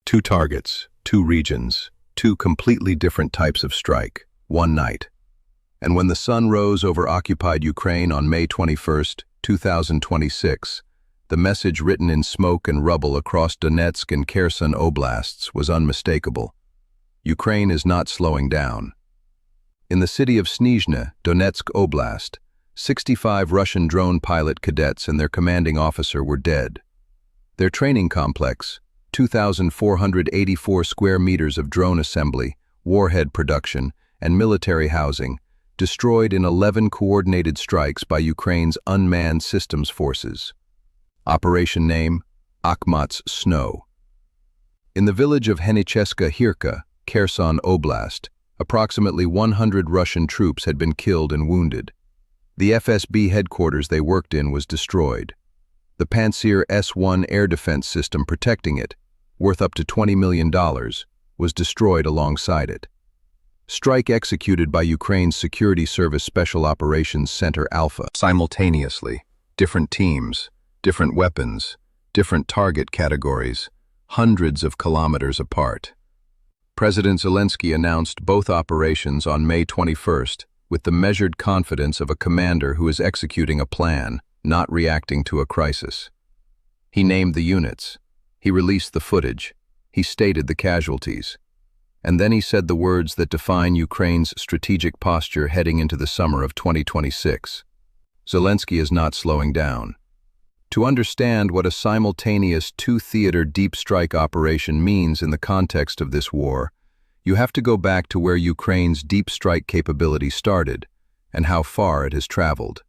Two targets, two regions, two completely different types of strike, one night. And when the sun rose over occupied Ukraine on May 21, 2026, the message written in smoke and rubble across Donetsk and Kherson oblasts was unmistakable. Ukraine is not slowing down. In the city of Snizhne, Donetsk Oblast, 65 Russian drone pilot cadets and their commanding officer were dead. Their training complex, 2,484 square meters of drone assembly, warhead production, and military housing, destroyed in 11 coordinated strikes by Ukraine's unmanned systems forces. Operation name, Akhmat's Snow. In the village of Henicheska Hirka, Kherson Oblast, approximately 100 Russian troops had been killed and wounded. The FSB headquarters they worked in was destroyed. The Pantsir S-1 air defense system protecting it, worth up to $20 million, was destroyed alongside it. Strike executed by Ukraine's Security Service Special Operations Center Alpha. Simultaneously, different teams, different weapons, different target categories, hundreds of kilometers apart. President Zelensky announced both operations on May 21st with the measured confidence of a commander who is executing a plan, not reacting to a crisis. He named the units. He released the footage. He stated the casualties. And then he said the words that define Ukraine's strategic posture heading into the summer of 2026. Zelensky is not slowing down. To understand what a simultaneous two-theater deep strike operation means in the context of this war, you have to go back to where Ukraine's deep strike capability started and how far it has traveled.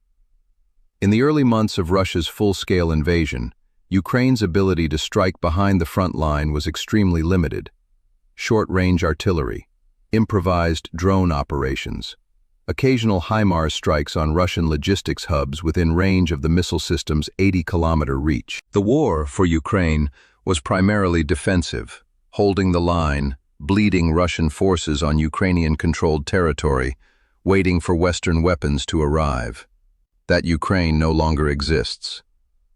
In the early months of Russia's full-scale invasion, Ukraine's ability to strike behind the front line was extremely limited. Short-range artillery, improvised drone operations, occasional HIMARS strikes on Russian logistics hubs within range of the missile system's 80-kilometer reach. The war for Ukraine was primarily defensive, holding the line, bleeding Russian forces on Ukrainian-controlled territory, waiting for Western weapons to arrive. That Ukraine no longer exists.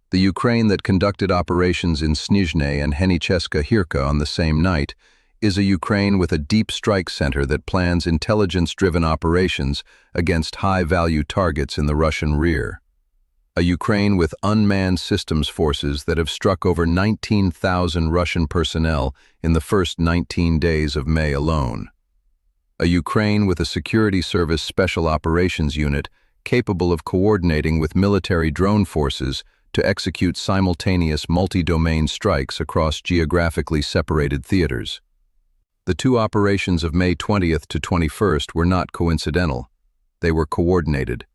The Ukraine that conducted operations in Snizhne and Henicheska Hirka on the same night is a Ukraine with a deep strike center that plans intelligence-driven operations against high-value targets in the Russian rear. A Ukraine with unmanned systems forces that have struck over 19,000 Russian personnel in the first 19 days of May alone. A Ukraine with a security service special operations unit capable of coordinating with military drone forces to execute simultaneous multi-domain strikes across geographically separated theaters. The two operations of May 20th to 21st were not coincidental. They were coordinated.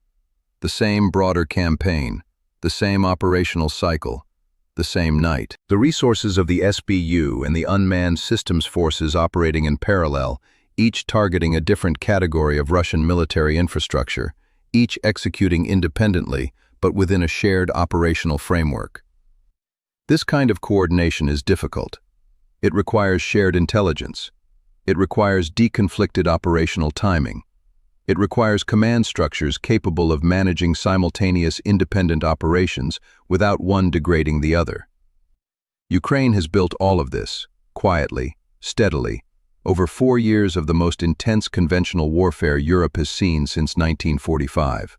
The same broader campaign, the same operational cycle, the same night. The resources of the SBU and the unmanned systems forces operating in parallel, each targeting a different category of Russian military infrastructure, each executing independently but within a shared operational framework. This kind of coordination is difficult. It requires shared intelligence. It requires deconflicted operational timing. It requires command structures capable of managing simultaneous independent operations without one degrading the other. Ukraine has built all of this, quietly, steadily, over 4 years of the most intense conventional warfare Europe has seen since 1945.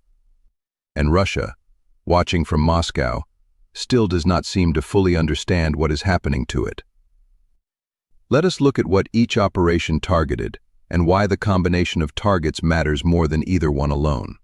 And Russia, watching from Moscow, still does not seem to fully understand what is happening to it. Let us look at what each operation targeted and why the combination of targets matters more than either one alone.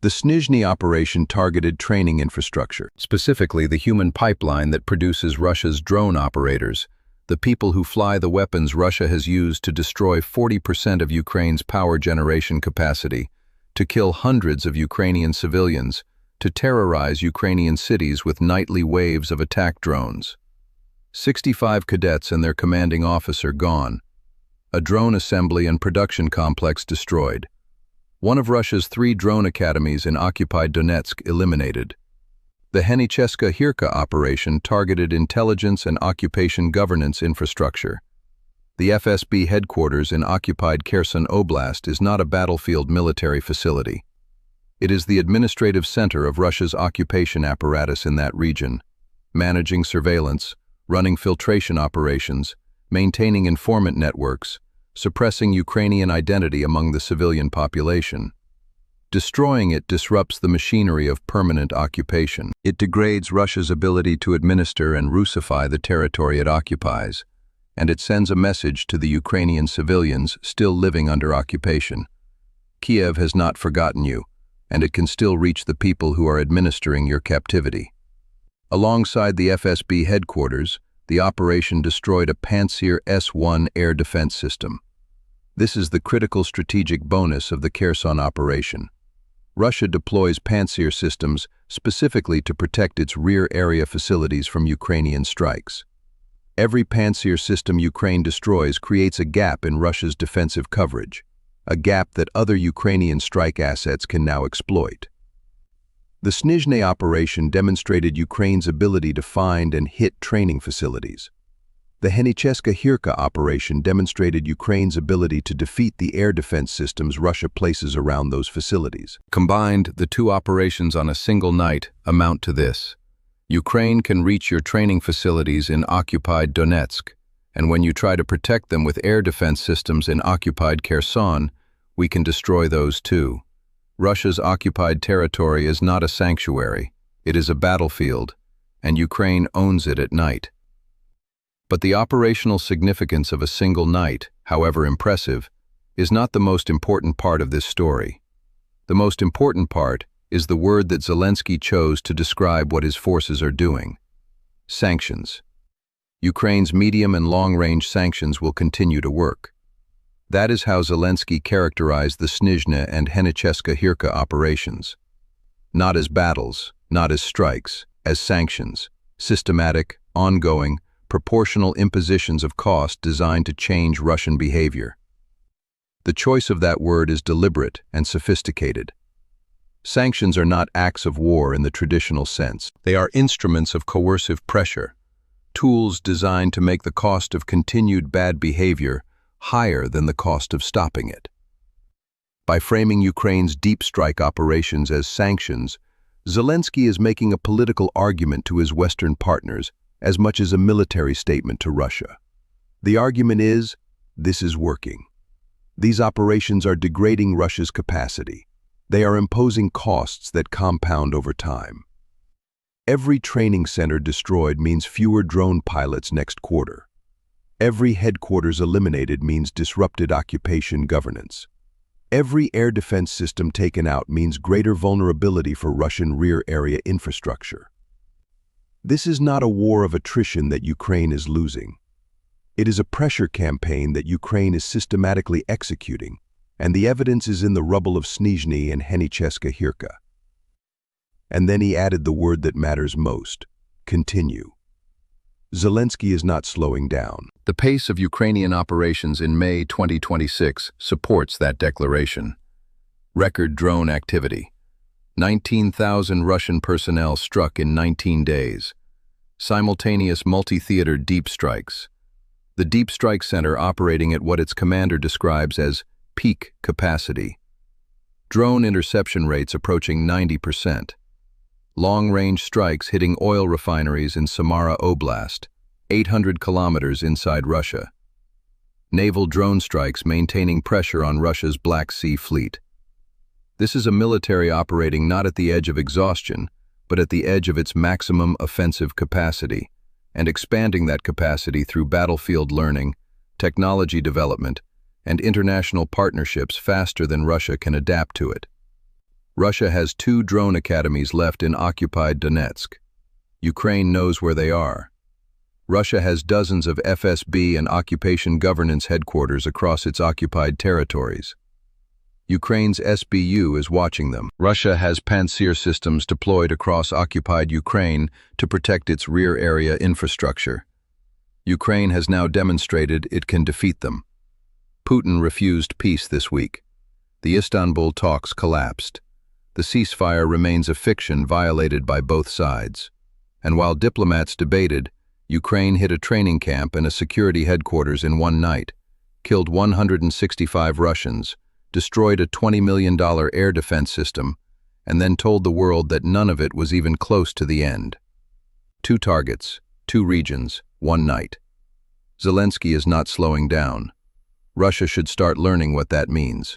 The Snizhne operation targeted training infrastructure, specifically the human pipeline that produces Russia's drone operators, the people who fly the weapons Russia has used to destroy 40% of Ukraine's power generation capacity, to kill hundreds of Ukrainian civilians, to terrorize Ukrainian cities with nightly waves of attack drones. 65 cadets and their commanding officer gone. A drone assembly and production complex destroyed. One of Russia's 3 drone academies in occupied Donetsk eliminated. The Henicheska Hirka operation targeted intelligence and occupation governance infrastructure. The FSB headquarters in occupied Kherson Oblast is not a battlefield military facility. It is the administrative center of Russia's occupation apparatus in that region, managing surveillance, running filtration operations, maintaining informant networks, suppressing Ukrainian identity among the civilian population. Destroying it disrupts the machinery of permanent occupation. It degrades Russia's ability to administer and Russify the territory it occupies, and it sends a message to the Ukrainian civilians still living under occupation. Kiev has not forgotten you, and it can still reach the people who are administering your captivity. Alongside the FSB headquarters, the operation destroyed a Pantsir S-1 air defense system. This is the critical strategic bonus of the Kherson operation. Russia deploys Pantsir systems specifically to protect its rear area facilities from Ukrainian strikes. Every Pantsir system Ukraine destroys creates a gap in Russia's defensive coverage, a gap that other Ukrainian strike assets can now exploit. The Snizhne operation demonstrated Ukraine's ability to find and hit training facilities. The Henicheska-Hirka operation demonstrated Ukraine's ability to defeat the air defense systems Russia places around those facilities. Combined, the two operations on a single night amount to this. Ukraine can reach your training facilities in occupied Donetsk, and when you try to protect them with air defense systems in occupied Kherson, we can destroy those too. Russia's occupied territory is not a sanctuary, it is a battlefield, and Ukraine owns it at night. But the operational significance of a single night, however impressive, is not the most important part of this story. The most important part is the word that Zelensky chose to describe what his forces are doing: sanctions. Ukraine's medium and long-range sanctions will continue to work. That is how Zelensky characterized the Snizhne and Henicheska-Hirka operations. Not as battles, not as strikes, as sanctions, systematic, ongoing, proportional impositions of cost designed to change Russian behavior. The choice of that word is deliberate and sophisticated. Sanctions are not acts of war in the traditional sense. They are instruments of coercive pressure, tools designed to make the cost of continued bad behavior higher than the cost of stopping it. By framing Ukraine's deep strike operations as sanctions, Zelensky is making a political argument to his Western partners as much as a military statement to Russia. The argument is, this is working. These operations are degrading Russia's capacity. They are imposing costs that compound over time. Every training center destroyed means fewer drone pilots next quarter. Every headquarters eliminated means disrupted occupation governance. Every air defense system taken out means greater vulnerability for Russian rear area infrastructure. This is not a war of attrition that Ukraine is losing. It is a pressure campaign that Ukraine is systematically executing, and the evidence is in the rubble of Snizhne and Henicheska-Hirka. And then he added the word that matters most: continue. Zelensky is not slowing down. The pace of Ukrainian operations in May 2026 supports that declaration. Record drone activity. 19,000 Russian personnel struck in 19 days. Simultaneous multi-theater deep strikes. The Deep Strike Center operating at what its commander describes as peak capacity. Drone interception rates approaching 90%. Long-range strikes hitting oil refineries in Samara Oblast, 800 kilometers inside Russia. Naval drone strikes maintaining pressure on Russia's Black Sea fleet. This is a military operating not at the edge of exhaustion, but at the edge of its maximum offensive capacity, and expanding that capacity through battlefield learning, technology development, and international partnerships faster than Russia can adapt to it. Russia has 2 drone academies left in occupied Donetsk. Ukraine knows where they are. Russia has dozens of FSB and occupation governance headquarters across its occupied territories. Ukraine's SBU is watching them. Russia has Pantsir systems deployed across occupied Ukraine to protect its rear area infrastructure. Ukraine has now demonstrated it can defeat them. Putin refused peace this week. The Istanbul talks collapsed. The ceasefire remains a fiction violated by both sides. And while diplomats debated, Ukraine hit a training camp and a security headquarters in one night, killed 165 Russians, destroyed a $20 million air defense system, and then told the world that none of it was even close to the end. 2 targets, 2 regions, one night. Zelensky is not slowing down. Russia should start learning what that means.